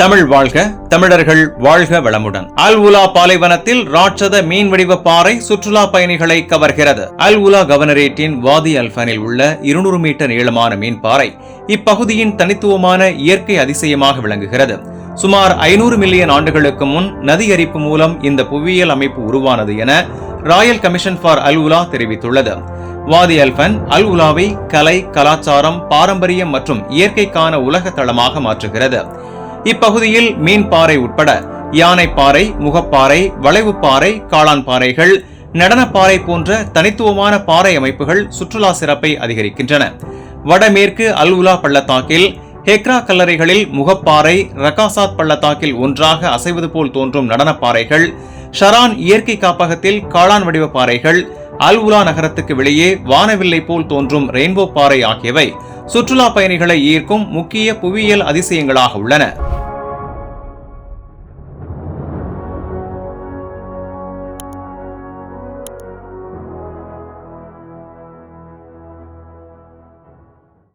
தமிழ் வாழ்க, தமிழர்கள் வாழ்க வளமுடன். அல் உலா பாலைவனத்தில் ராட்சத மீன் வடிவ பாறை சுற்றுலா பயணிகளை கவர்கிறது. அல் உலா கவர்னரேட்டின் வாதி அல்ஃபனில் உள்ள 200 மீட்டர் நீளமான மீன் பாறை இப்பகுதியின் தனித்துவமான இயற்கை அதிசயமாக விளங்குகிறது. சுமார் 500 மில்லியன் ஆண்டுகளுக்கு முன் நதி அரிப்பு மூலம் இந்த புவியியல் அமைப்பு உருவானது என ராயல் கமிஷன் ஃபார் அல் உலா தெரிவித்துள்ளது. வாதி அல்ஃபன் அல் உலாவை கலை, கலாச்சாரம், பாரம்பரியம் மற்றும் இயற்கைக்கான உலக தளமாக மாற்றுகிறது. இப்பகுதியில் மீன் பாறை உட்பட யானைப்பாறை, முகப்பாறை, வளைவு பாறை, காளான் பாறைகள், நடனப்பாறை போன்ற தனித்துவமான பாறை அமைப்புகள் சுற்றுலா சிறப்பை அதிகரிக்கின்றன. வடமேற்கு அல் உலா பள்ளத்தாக்கில் ஹெக்ரா கல்லறைகளில் முகப்பாறை, ரகாசாத் பள்ளத்தாக்கில் ஒன்றாக அசைவது போல் தோன்றும் நடனப்பாறைகள், ஷரான் இயற்கை காப்பகத்தில் காளான் வடிவ பாறைகள், அல் உலா நகரத்துக்கு வெளியே வானவில்லை போல் தோன்றும் ரெயின்போ பாறை ஆகியவை சுற்றுலா பயணிகளை ஈர்க்கும் முக்கிய புவியியல் அதிசயங்களாக உள்ளன.